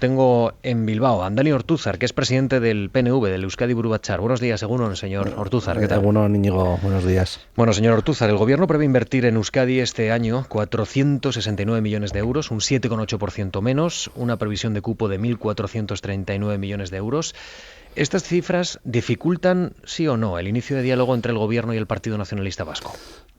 tengo en Bilbao a Andoni Ortúzar, que es presidente del PNV, del Euskadi Buru Batzar. Buenos días, egunon, señor Ortúzar, ¿qué tal? Egunon, Íñigo, buenos días. Bueno, señor Ortúzar, el gobierno prevé invertir en Euskadi este año 469 millones de euros, un 7,8% menos, una previsión de cupo de 1.439 millones de euros. ¿Estas cifras dificultan, sí o no, el inicio de diálogo entre el gobierno y el Partido Nacionalista Vasco?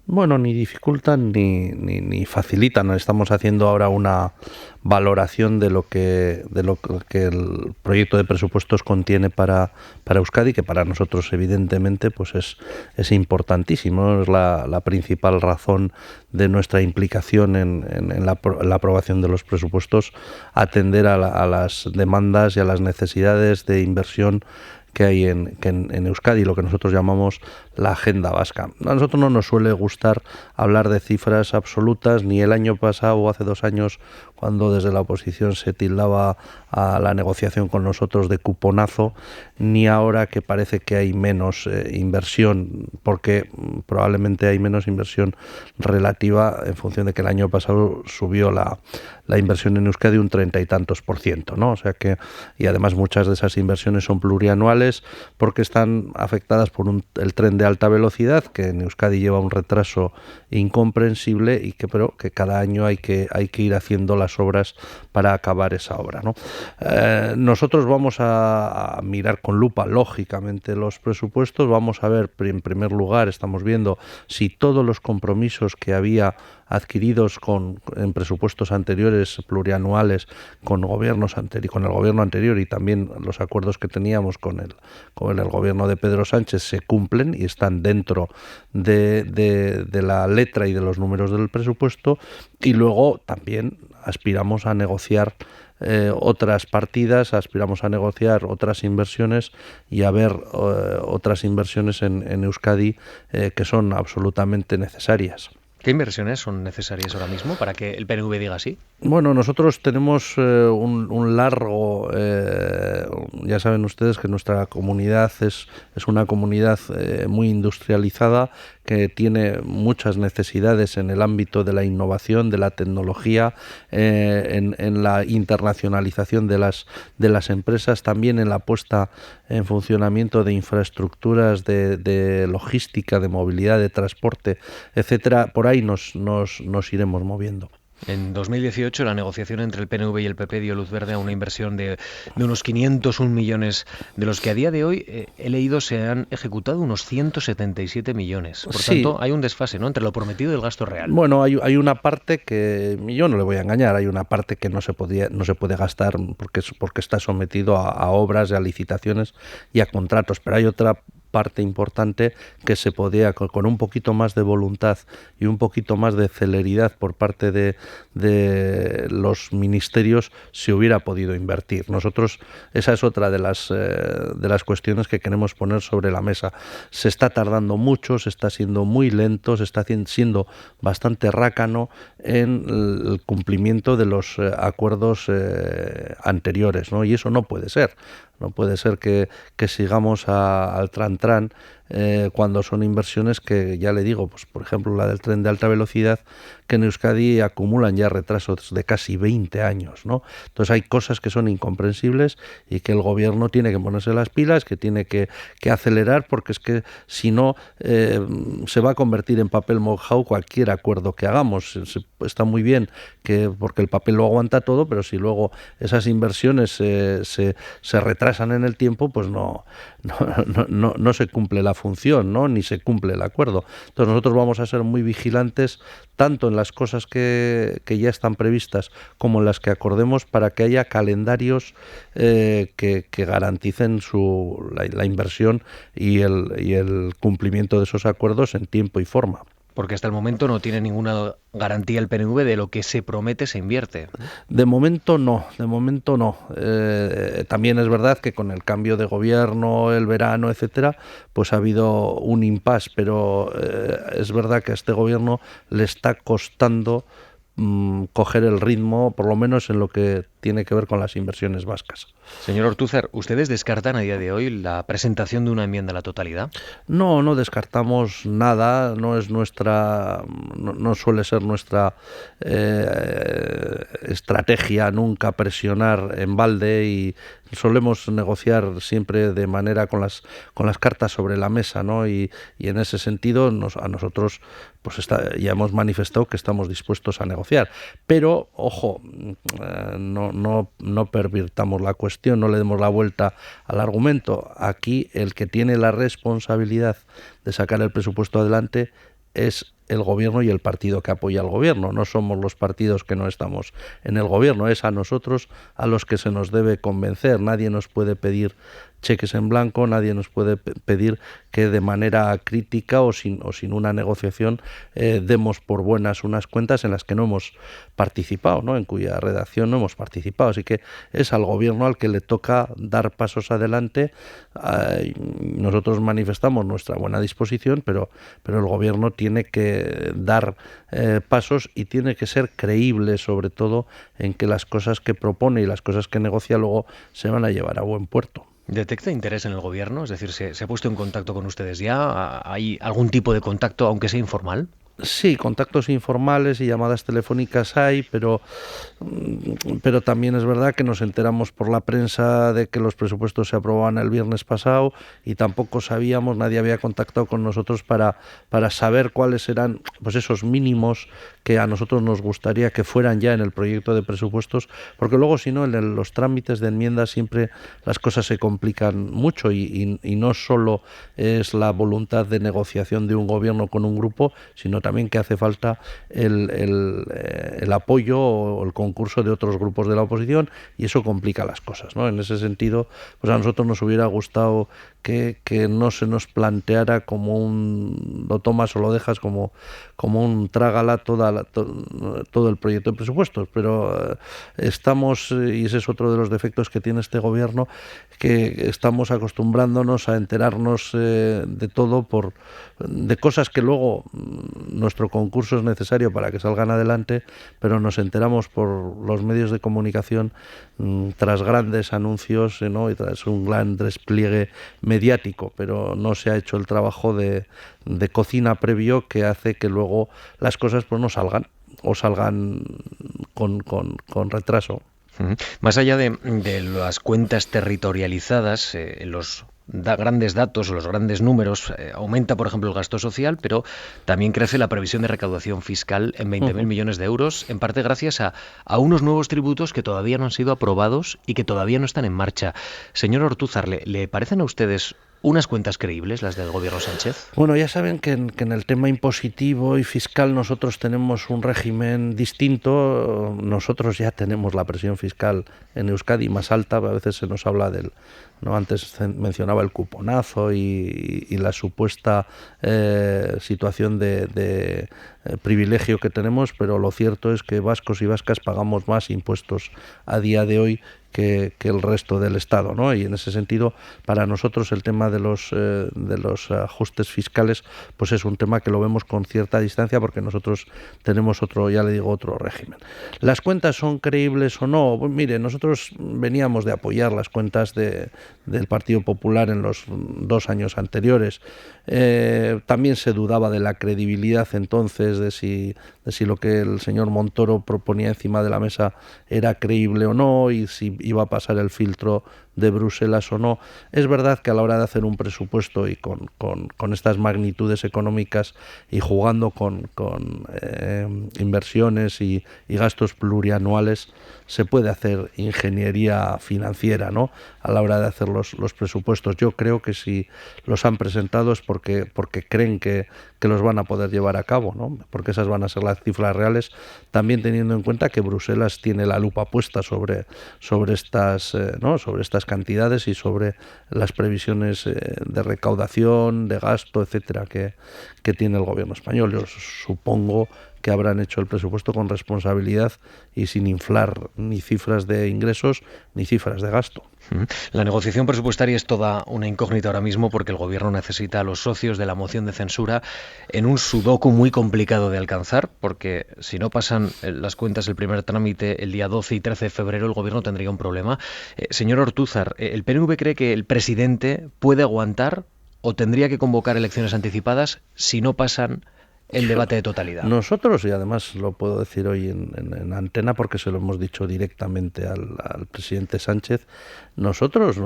Bueno, ni dificultan ni facilitan. Estamos haciendo ahora una valoración de lo que el proyecto de presupuestos contiene para Euskadi, que para nosotros evidentemente pues es importantísimo. Es la principal razón de nuestra implicación en la aprobación de los presupuestos, atender a las demandas y a las necesidades de inversión que hay en Euskadi, lo que nosotros llamamos la agenda vasca. A nosotros no nos suele gustar hablar de cifras absolutas, ni el año pasado o hace 2 años, cuando desde la oposición se tildaba a la negociación con nosotros de cuponazo, ni ahora que parece que hay menos inversión, porque probablemente hay menos inversión relativa en función de que el año pasado subió la inversión en Euskadi un 30 y tantos %, ¿no? O sea que, y además muchas de esas inversiones son plurianuales porque están afectadas por el tren de alta velocidad, que en Euskadi lleva un retraso incomprensible y pero que cada año hay que ir haciendo las obras para acabar esa obra, ¿no? Nosotros vamos a mirar con lupa, lógicamente, los presupuestos. Vamos a ver, en primer lugar, estamos viendo si todos los compromisos que había adquiridos en presupuestos anteriores, plurianuales, con el gobierno anterior, y también los acuerdos que teníamos con el gobierno de Pedro Sánchez se cumplen y están dentro de la letra y de los números del presupuesto. Y luego también aspiramos a negociar otras partidas, aspiramos a negociar otras inversiones y a ver otras inversiones en Euskadi que son absolutamente necesarias. ¿Qué inversiones son necesarias ahora mismo para que el PNV diga sí? Bueno, nosotros tenemos un largo, ya saben ustedes que nuestra comunidad es una comunidad muy industrializada, que tiene muchas necesidades en el ámbito de la innovación, de la tecnología, en la internacionalización de las empresas, también en la puesta en funcionamiento de infraestructuras de logística, de movilidad, de transporte, etcétera. Por ahí nos iremos moviendo. En 2018 la negociación entre el PNV y el PP dio luz verde a una inversión de unos 501 millones, de los que a día de hoy he leído se han ejecutado unos 177 millones. Por tanto, hay un desfase, ¿no?, entre lo prometido y el gasto real. Bueno, hay una parte que, yo no le voy a engañar, hay una parte que no se puede gastar porque está sometido a obras, a licitaciones y a contratos, pero hay otra parte importante que se podía, con un poquito más de voluntad y un poquito más de celeridad por parte de los ministerios, se hubiera podido invertir. Nosotros, esa es otra de las cuestiones que queremos poner sobre la mesa. Se está tardando mucho, se está siendo muy lento, se está siendo bastante rácano en el cumplimiento de los acuerdos anteriores, ¿no? Y eso no puede ser. No puede ser que sigamos al tran cuando son inversiones que, ya le digo, pues por ejemplo la del tren de alta velocidad, que en Euskadi acumulan ya retrasos de casi 20 años, ¿no? Entonces hay cosas que son incomprensibles y que el gobierno tiene que ponerse las pilas, que tiene que acelerar, porque es que si no se va a convertir en papel mojado cualquier acuerdo que hagamos. Está muy bien porque el papel lo aguanta todo, pero si luego esas inversiones se retrasan en el tiempo, pues no se cumple la función, ¿no?, ni se cumple el acuerdo. Entonces nosotros vamos a ser muy vigilantes tanto en las cosas que ya están previstas como en las que acordemos, para que haya calendarios que garanticen la inversión y el cumplimiento de esos acuerdos en tiempo y forma. Porque hasta el momento no tiene ninguna garantía el PNV de lo que se promete se invierte. De momento no. También es verdad que con el cambio de gobierno, el verano, etcétera, pues ha habido un impasse, pero es verdad que a este gobierno le está costando coger el ritmo, por lo menos en lo que tiene que ver con las inversiones vascas. Señor Ortúzar, ¿ustedes descartan a día de hoy la presentación de una enmienda a la totalidad? No descartamos nada, no suele ser nuestra estrategia nunca presionar en balde, y solemos negociar siempre de manera con las cartas sobre la mesa, ¿no? Y en ese sentido a nosotros pues ya hemos manifestado que estamos dispuestos a negociar, pero ojo, no pervirtamos la cuestión, no le demos la vuelta al argumento. Aquí el que tiene la responsabilidad de sacar el presupuesto adelante es el gobierno y el partido que apoya al gobierno. No somos los partidos que no estamos en el gobierno, es a nosotros a los que se nos debe convencer. Nadie nos puede pedir cheques en blanco, nadie nos puede pedir que de manera crítica o sin una negociación demos por buenas unas cuentas en las que no hemos participado, ¿no? En cuya redacción no hemos participado. Así que es al gobierno al que le toca dar pasos adelante. Nosotros manifestamos nuestra buena disposición, pero el gobierno tiene que dar pasos y tiene que ser creíble, sobre todo en que las cosas que propone y las cosas que negocia luego se van a llevar a buen puerto. ¿Detecta interés en el gobierno? Es decir, ¿se ha puesto en contacto con ustedes ya? ¿Hay algún tipo de contacto, aunque sea informal? Sí, contactos informales y llamadas telefónicas hay, pero también es verdad que nos enteramos por la prensa de que los presupuestos se aprobaban el viernes pasado y tampoco sabíamos, nadie había contactado con nosotros para saber cuáles eran pues esos mínimos que a nosotros nos gustaría que fueran ya en el proyecto de presupuestos, porque luego si no en los trámites de enmiendas siempre las cosas se complican mucho y no solo es la voluntad de negociación de un gobierno con un grupo, sino también que hace falta el apoyo o el concurso de otros grupos de la oposición, y eso complica las cosas, ¿no? En ese sentido, pues a nosotros nos hubiera gustado que no se nos planteara como un lo tomas o lo dejas, como un trágala todo el proyecto de presupuestos, pero estamos, y ese es otro de los defectos que tiene este gobierno, que estamos acostumbrándonos a enterarnos de todo de cosas que luego nuestro concurso es necesario para que salgan adelante, pero nos enteramos por los medios de comunicación tras grandes anuncios, ¿no? Y tras un gran despliegue mediático, pero no se ha hecho el trabajo de cocina previo que hace que luego las cosas pues no salgan o salgan con retraso. Más allá de las cuentas territorializadas, los grandes datos o los grandes números, aumenta, por ejemplo, el gasto social, pero también crece la previsión de recaudación fiscal en 20.000 millones de euros, en parte gracias a unos nuevos tributos que todavía no han sido aprobados y que todavía no están en marcha. Señor Ortúzar, ¿le parecen a ustedes unas cuentas creíbles las del gobierno Sánchez? Bueno, ya saben que en el tema impositivo y fiscal nosotros tenemos un régimen distinto. Nosotros ya tenemos la presión fiscal en Euskadi más alta. A veces se nos habla antes mencionaba el cuponazo y la supuesta situación de privilegio que tenemos, pero lo cierto es que vascos y vascas pagamos más impuestos a día de hoy que el resto del Estado, ¿no? Y en ese sentido, para nosotros el tema de los ajustes fiscales, pues es un tema que lo vemos con cierta distancia, porque nosotros tenemos otro régimen. ¿Las cuentas son creíbles o no? Pues mire, nosotros veníamos de apoyar las cuentas del Partido Popular en los 2 años anteriores. También se dudaba de la credibilidad entonces de si lo que el señor Montoro proponía encima de la mesa era creíble o no, y si iba a pasar el filtro de Bruselas o no. Es verdad que a la hora de hacer un presupuesto y con estas magnitudes económicas y jugando con inversiones y gastos plurianuales, se puede hacer ingeniería financiera, ¿no? A la hora de hacer los presupuestos. Yo creo que si los han presentado es porque creen que los van a poder llevar a cabo, ¿no? Porque esas van a ser las cifras reales, también teniendo en cuenta que Bruselas tiene la lupa puesta sobre estas cantidades y sobre las previsiones de recaudación, de gasto, etcétera, que tiene el gobierno español. Yo supongo que habrán hecho el presupuesto con responsabilidad y sin inflar ni cifras de ingresos ni cifras de gasto. La negociación presupuestaria es toda una incógnita ahora mismo porque el Gobierno necesita a los socios de la moción de censura en un sudoku muy complicado de alcanzar, porque si no pasan las cuentas el primer trámite el día 12 y 13 de febrero, el Gobierno tendría un problema. Señor Ortúzar, ¿el PNV cree que el presidente puede aguantar o tendría que convocar elecciones anticipadas si no pasan el debate de totalidad? Nosotros, y además lo puedo decir hoy en antena porque se lo hemos dicho directamente al presidente Sánchez, nosotros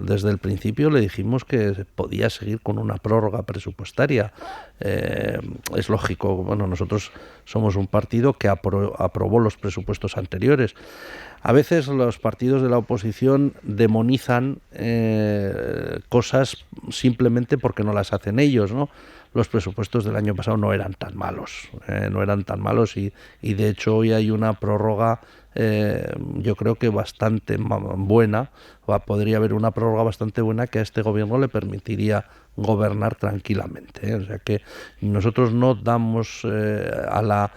desde el principio le dijimos que podía seguir con una prórroga presupuestaria. Es lógico, bueno, nosotros somos un partido que aprobó los presupuestos anteriores. A veces los partidos de la oposición demonizan cosas simplemente porque no las hacen ellos, ¿no? Los presupuestos del año pasado no eran tan malos, y de hecho hoy hay una prórroga yo creo que bastante buena, podría haber una prórroga bastante buena que a este gobierno le permitiría gobernar tranquilamente, O sea que nosotros no damos a la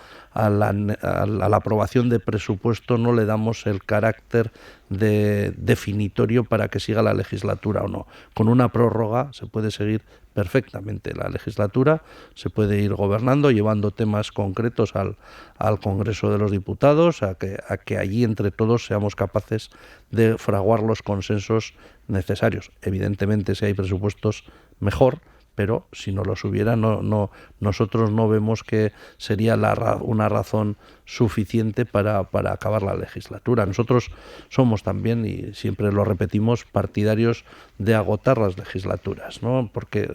aprobación de presupuesto, no le damos el carácter definitorio para que siga la legislatura o no. Con una prórroga se puede seguir perfectamente la legislatura, se puede ir gobernando, llevando temas concretos al Congreso de los Diputados, a que allí entre todos seamos capaces de fraguar los consensos necesarios. Evidentemente, si hay presupuestos, mejor, pero si no los hubiera, nosotros no vemos que sería una razón suficiente para acabar la legislatura. Nosotros somos también, y siempre lo repetimos, partidarios de agotar las legislaturas, ¿no? Porque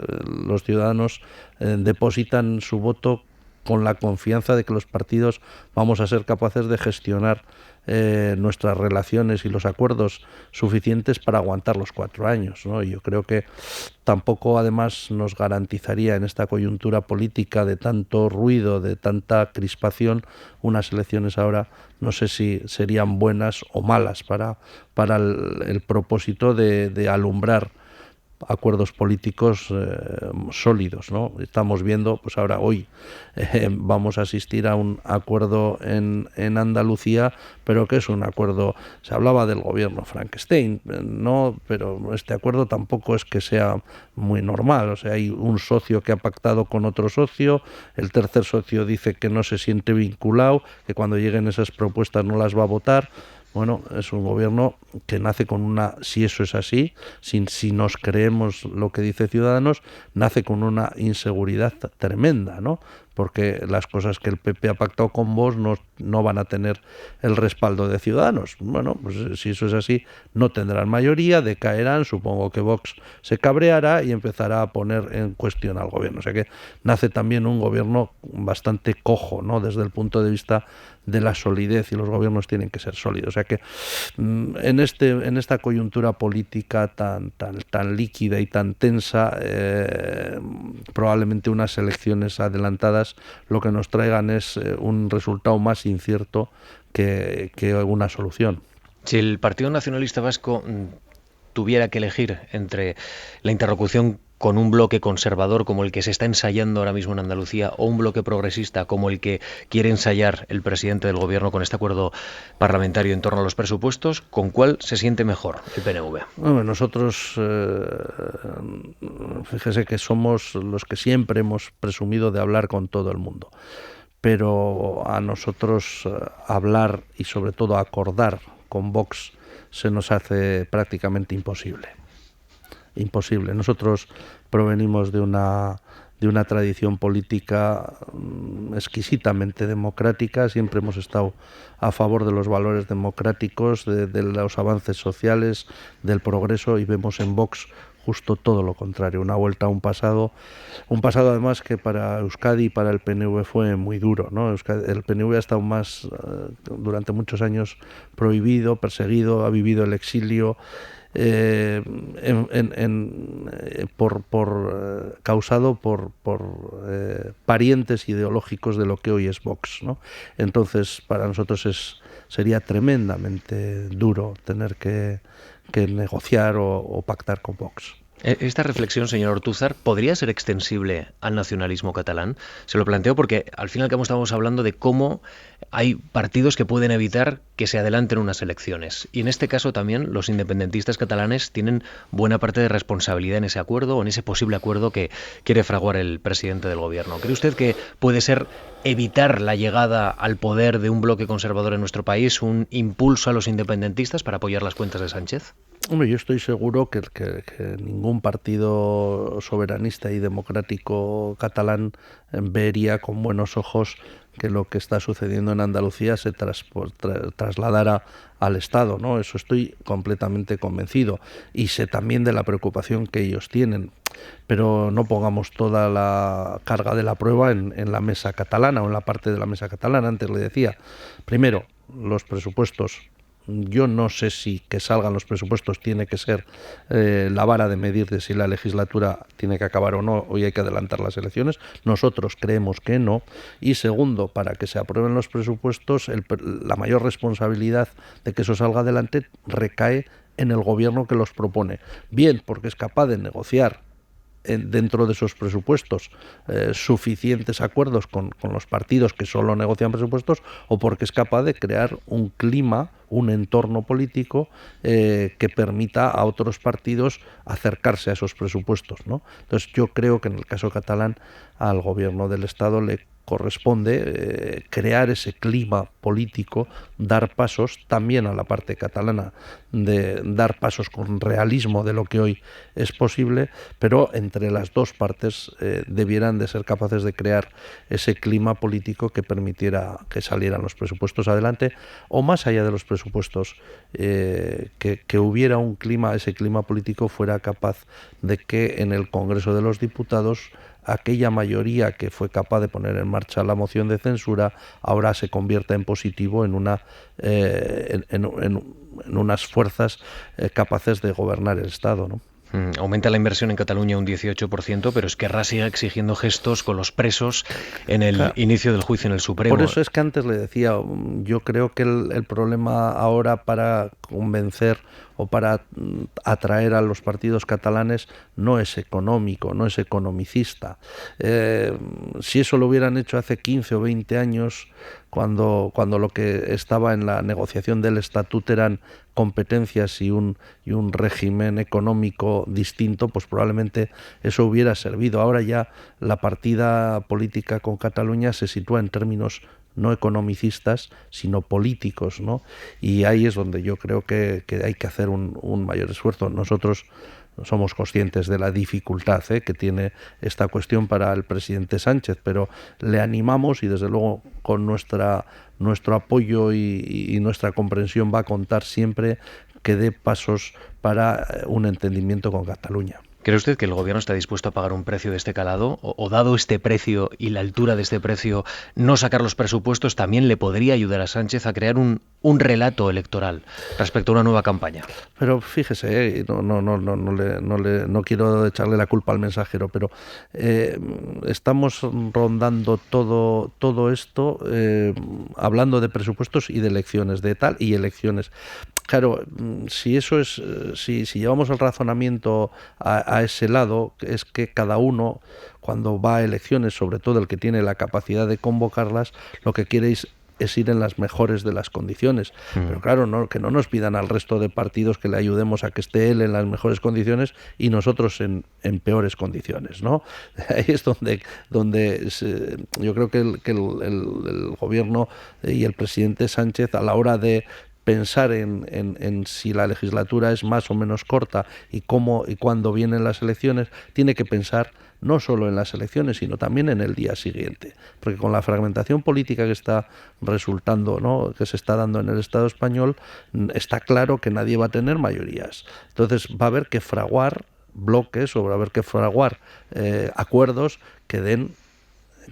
los ciudadanos depositan su voto con la confianza de que los partidos vamos a ser capaces de gestionar nuestras relaciones y los acuerdos suficientes para aguantar los 4 años, ¿no? Y yo creo que tampoco además nos garantizaría en esta coyuntura política de tanto ruido, de tanta crispación, unas elecciones ahora no sé si serían buenas o malas para el propósito de alumbrar acuerdos políticos sólidos, ¿no? Estamos viendo, pues ahora hoy vamos a asistir a un acuerdo en Andalucía, pero que es un acuerdo, se hablaba del gobierno Frankenstein, no, pero este acuerdo tampoco es que sea muy normal, o sea, hay un socio que ha pactado con otro socio, el tercer socio dice que no se siente vinculado, que cuando lleguen esas propuestas no las va a votar. Bueno, es un gobierno que nace con si eso es así, si nos creemos lo que dice Ciudadanos, nace con una inseguridad tremenda, ¿no? Porque las cosas que el PP ha pactado con Vox no van a tener el respaldo de Ciudadanos. Bueno, pues si eso es así, no tendrán mayoría, decaerán, supongo que Vox se cabreará y empezará a poner en cuestión al gobierno. O sea que nace también un gobierno bastante cojo, ¿no? Desde el punto de vista de la solidez, y los gobiernos tienen que ser sólidos. O sea que en esta coyuntura política tan líquida y tan tensa, probablemente unas elecciones adelantadas lo que nos traigan es un resultado más incierto que una solución. Si el Partido Nacionalista Vasco tuviera que elegir entre la interlocución con un bloque conservador como el que se está ensayando ahora mismo en Andalucía o un bloque progresista como el que quiere ensayar el presidente del gobierno con este acuerdo parlamentario en torno a los presupuestos, ¿con cuál se siente mejor el PNV? Bueno, nosotros, fíjese que somos los que siempre hemos presumido de hablar con todo el mundo, pero a nosotros hablar y sobre todo acordar con Vox se nos hace prácticamente imposible. Nosotros provenimos de una tradición política exquisitamente democrática, siempre hemos estado a favor de los valores democráticos, de los avances sociales, del progreso, y vemos en Vox justo todo lo contrario, una vuelta a un pasado además que para Euskadi y para el PNV fue muy duro, ¿no? El PNV ha estado durante muchos años prohibido, perseguido, ha vivido el exilio, causado por parientes ideológicos de lo que hoy es Vox, ¿no? Entonces, para nosotros sería tremendamente duro tener que negociar o pactar con Vox. Esta reflexión, señor Ortúzar, ¿podría ser extensible al nacionalismo catalán? Se lo planteo porque al fin y al cabo estamos hablando de cómo hay partidos que pueden evitar que se adelanten unas elecciones. Y en este caso también los independentistas catalanes tienen buena parte de responsabilidad en ese acuerdo o en ese posible acuerdo que quiere fraguar el presidente del gobierno. ¿Cree usted que puede ser evitar la llegada al poder de un bloque conservador en nuestro país un impulso a los independentistas para apoyar las cuentas de Sánchez? Hombre, yo estoy seguro que ningún partido soberanista y democrático catalán vería con buenos ojos que lo que está sucediendo en Andalucía se trasladara al Estado, ¿no? Eso estoy completamente convencido y sé también de la preocupación que ellos tienen. Pero no pongamos toda la carga de la prueba en la mesa catalana o en la parte de la mesa catalana. Antes le decía, primero, los presupuestos. Yo no sé si que salgan los presupuestos tiene que ser la vara de medir de si la legislatura tiene que acabar o no, hoy hay que adelantar las elecciones. Nosotros creemos que no. Y segundo, para que se aprueben los presupuestos, la mayor responsabilidad de que eso salga adelante recae en el gobierno que los propone. Bien, porque es capaz de negociar dentro de esos presupuestos suficientes acuerdos con los partidos que solo negocian presupuestos, o porque es capaz de crear un clima, un entorno político que permita a otros partidos acercarse a esos presupuestos, ¿no? Entonces yo creo que en el caso catalán al gobierno del Estado le corresponde crear ese clima político, dar pasos también a la parte catalana, de dar pasos con realismo de lo que hoy es posible, pero entre las dos partes debieran de ser capaces de crear ese clima político que permitiera que salieran los presupuestos adelante, o más allá de los presupuestos, que hubiera un clima, ese clima político fuera capaz de que en el Congreso de los Diputados aquella mayoría que fue capaz de poner en marcha la moción de censura ahora se convierta en positivo en unas fuerzas capaces de gobernar el Estado, ¿no? Aumenta la inversión en Cataluña un 18%, pero Esquerra sigue exigiendo gestos con los presos en el inicio del juicio en el Supremo. Por eso es que antes le decía, yo creo que el problema ahora para convencer o para atraer a los partidos catalanes no es económico, no es economicista. Si eso lo hubieran hecho hace 15 o 20 años, cuando lo que estaba en la negociación del estatuto eran competencias y un régimen económico distinto, pues probablemente eso hubiera servido. Ahora ya la partida política con Cataluña se sitúa en términos no economicistas, sino políticos, ¿no? Y ahí es donde yo creo que hay que hacer un mayor esfuerzo. Nosotros somos conscientes de la dificultad que tiene esta cuestión para el presidente Sánchez, pero le animamos y desde luego con nuestro apoyo y nuestra comprensión va a contar siempre que dé pasos para un entendimiento con Cataluña. ¿Cree usted que el gobierno está dispuesto a pagar un precio de este calado? O dado este precio y la altura de este precio, no sacar los presupuestos también le podría ayudar a Sánchez a crear un relato electoral respecto a una nueva campaña? Pero fíjese, no quiero echarle la culpa al mensajero, pero estamos rondando todo esto hablando de presupuestos y de elecciones, de tal y elecciones. Claro, si eso es, si llevamos el razonamiento a ese lado, es que cada uno, cuando va a elecciones, sobre todo el que tiene la capacidad de convocarlas, lo que quiere es ir en las mejores de las condiciones. Pero claro, que no nos pidan al resto de partidos que le ayudemos a que esté él en las mejores condiciones y nosotros en peores condiciones, ¿no? Ahí es donde yo creo que el gobierno y el presidente Sánchez, a la hora de pensar en si la legislatura es más o menos corta y cómo y cuándo vienen las elecciones, tiene que pensar no solo en las elecciones, sino también en el día siguiente. Porque con la fragmentación política que está resultando, ¿no?, que se está dando en el Estado español, está claro que nadie va a tener mayorías. Entonces va a haber que fraguar bloques o va a haber que fraguar acuerdos que den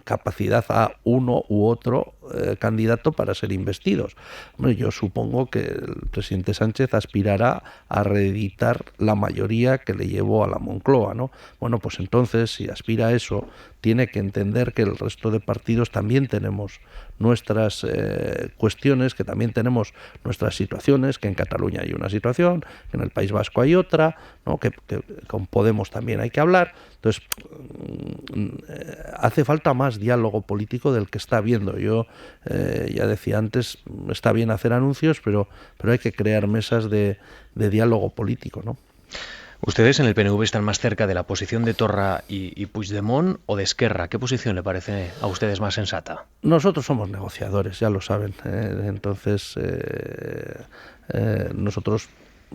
capacidad a uno u otro candidato para ser investidos. Bueno, yo supongo que el presidente Sánchez aspirará a reeditar la mayoría que le llevó a la Moncloa, ¿no? Bueno, pues entonces, si aspira a eso, tiene que entender que el resto de partidos también tenemos nuestras cuestiones, que también tenemos nuestras situaciones, que en Cataluña hay una situación, que en el País Vasco hay otra, ¿no? que con Podemos también hay que hablar. Entonces, hace falta más diálogo político del que está habiendo. Yo ya decía antes, está bien hacer anuncios, pero hay que crear mesas de diálogo político, ¿no? Ustedes en el PNV están más cerca de la posición de Torra y Puigdemont o de Esquerra. ¿Qué posición le parece a ustedes más sensata? Nosotros somos negociadores, ya lo saben. Entonces, nosotros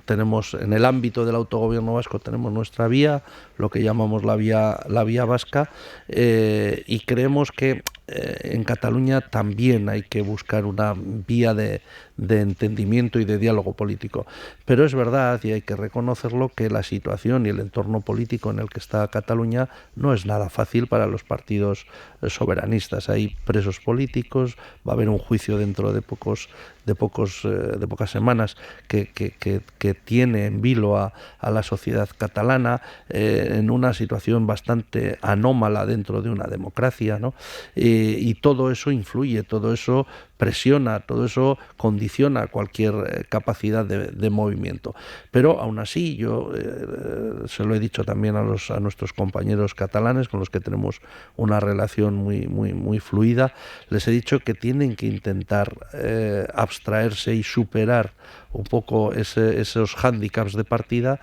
tenemos en el ámbito del autogobierno vasco tenemos nuestra vía, lo que llamamos la vía vasca, y creemos que en Cataluña también hay que buscar una vía de entendimiento y de diálogo político. Pero es verdad, y hay que reconocerlo, que la situación y el entorno político en el que está Cataluña no es nada fácil para los partidos soberanistas. Hay presos políticos, va a haber un juicio dentro de pocas semanas que tiene en vilo a la sociedad catalana, en una situación bastante anómala dentro de una democracia, ¿no? Y todo eso influye, todo eso presiona, todo eso condiciona cualquier capacidad de movimiento. Pero aún así, yo se lo he dicho también a nuestros compañeros catalanes, con los que tenemos una relación muy fluida, les he dicho que tienen que intentar abstraerse y superar un poco esos hándicaps de partida,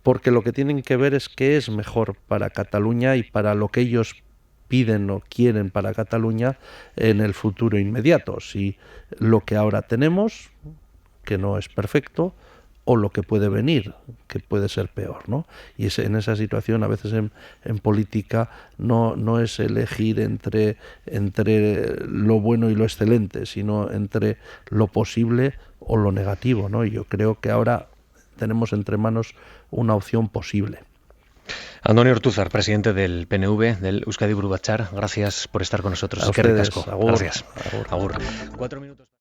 porque lo que tienen que ver es qué es mejor para Cataluña y para lo que ellos piden o quieren para Cataluña en el futuro inmediato. Si lo que ahora tenemos, que no es perfecto, o lo que puede venir, que puede ser peor, ¿no? Y en esa situación, a veces en política, no es elegir entre lo bueno y lo excelente, sino entre lo posible o lo negativo, ¿no? Y yo creo que ahora tenemos entre manos una opción posible. Andoni Ortúzar, presidente del PNV, del Euskadi Buru Batzar, gracias por estar con nosotros. A ustedes, Agur. agur. Gracias. Agur. 4 minutos.